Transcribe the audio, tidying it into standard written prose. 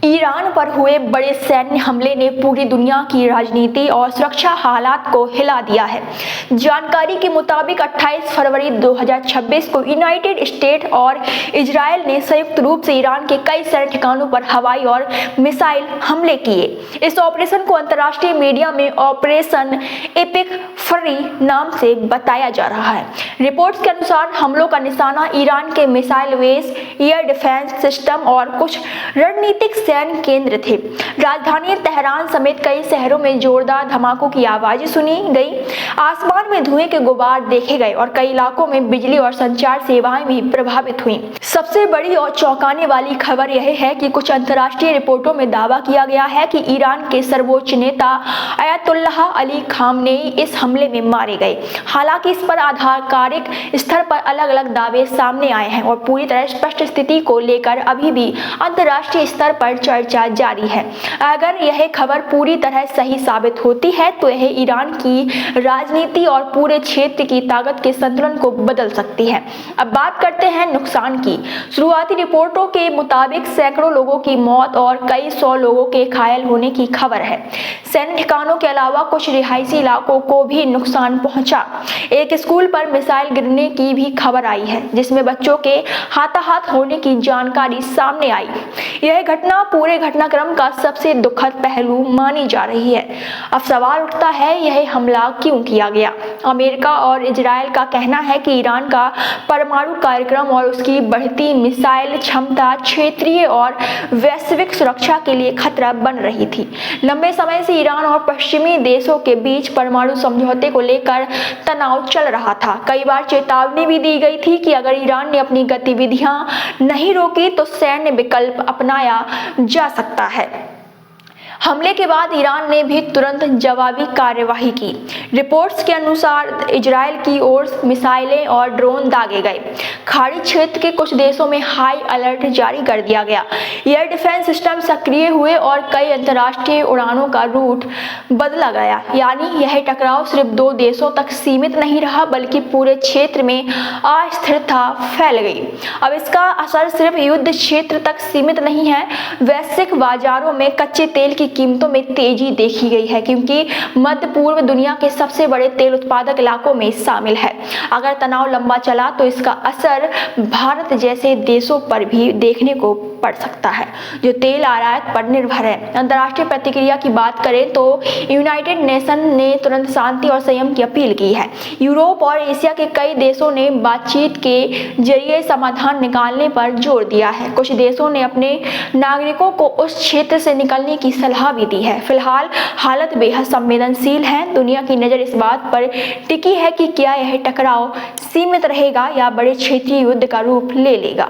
Iran पर हुए बड़े सैन्य हमले ने पूरी दुनिया की राजनीति और सुरक्षा हालात को हिला दिया है। जानकारी के मुताबिक 28 फरवरी 2026 को यूनाइटेड स्टेट और इजरायल ने संयुक्त रूप से ईरान के कई सैन्य ठिकानों पर हवाई और मिसाइल हमले किए। इस ऑपरेशन को अंतर्राष्ट्रीय मीडिया में ऑपरेशन एपिक फरी नाम से बताया जा रहा है। रिपोर्ट्स के अनुसार हमलों का निशाना ईरान के missile base, air defence system और कुछ रणनीतिक सैन्य केंद्र थे। राजधानी तेहरान समेत कई शहरों में जोरदार धमाकों की आवाजें सुनी गई, आसमान में धुएं के गुबार देखे गए और कई इलाकों में बिजली और संचार सेवाएं भी प्रभावित हुईं। सबसे बड़ी और चौंकाने वाली खबर यह है कि कुछ अंतर्राष्ट्रीय रिपोर्टों में दावा किया गया है कि ईरान के सर्वोच्च नेता अयतुल्लाह अली खामनेई इस हमले में मारे गए। हालांकि इस पर आधिकारिक स्तर पर अलग अलग दावे सामने आए हैं और पूरी तरह स्पष्ट स्थिति को लेकर अभी भी अंतर्राष्ट्रीय स्तर पर चर्चा जारी है। अगर यह खबर पूरी तरह सही साबित होती है तो यह ईरान की राजनीति और पूरे क्षेत्र की ताकत के संतुलन को बदल सकती है। अब बात करते हैं नुकसान की। शुरुआती रिपोर्टों के मुताबिक सैकड़ों लोगों की मौत और कई सौ लोगों के घायल होने की खबर है। सैन्य ठिकानों के अलावा कुछ रिहायशी इलाकों को भी नुकसान पहुंचा। एक स्कूल पर मिसाइल गिरने की भी खबर आई है, जिसमें बच्चों के हाथाहाथ होने की जानकारी सामने आई। यह घटना पूरे घटनाक्रम का सबसे दुखद पहलू मानी जा रही है। अब सवाल उठता है, यह हमला क्यों किया गया? अमेरिका और इजरायल का कहना है कि ईरान का परमाणु कार्यक्रम और उसकी बढ़ती मिसाइल क्षमता क्षेत्रीय और वैश्विक सुरक्षा के लिए खतरा बन रही थी। लंबे समय से ईरान और पश्चिमी देशों के बीच परमाणु समझौते को लेकर तनाव चल रहा था। कई बार चेतावनी भी दी गई थी कि अगर ईरान ने अपनी गतिविधियां नहीं रोकी तो सैन्य विकल्प अपनाया जा सकता है। हमले के बाद ईरान ने भी तुरंत जवाबी कार्यवाही की। रिपोर्ट्स के अनुसार इजरायल की ओर मिसाइलें और ड्रोन दागे गए। खाड़ी क्षेत्र के कुछ देशों में हाई अलर्ट जारी कर दिया गया। एयर डिफेंस सिस्टम सक्रिय हुए और कई अंतर्राष्ट्रीय उड़ानों का रूट बदला गया। यानी यह टकराव सिर्फ दो देशों तक सीमित नहीं रहा, बल्कि पूरे क्षेत्र में अस्थिरता फैल गई। अब इसका असर सिर्फ युद्ध क्षेत्र तक सीमित नहीं है। वैश्विक बाजारों में कच्चे तेल की कीमतों में तेजी देखी गई है, क्योंकि मध्य पूर्व दुनिया के सबसे बड़े तेल उत्पादक इलाकों में शामिल है। अगर तनाव लंबा चला तो इसका असर भारत जैसे देशों पर भी देखने को पड़ सकता है, जो तेल आयात पर निर्भर है। अंतर्राष्ट्रीय प्रतिक्रिया की बात करें तो यूनाइटेड नेशन ने तुरंत शांति और संयम की अपील की है। यूरोप और एशिया के कई देशों ने बातचीत के जरिए समाधान निकालने पर जोर दिया है। कुछ देशों ने अपने नागरिकों को उस क्षेत्र से निकलने की सलाह भी दी है। फिलहाल हालत बेहद संवेदनशील है। दुनिया की नज़र इस बात पर टिकी है कि क्या यह टकराव सीमित रहेगा या बड़े क्षेत्रीय युद्ध का रूप ले लेगा।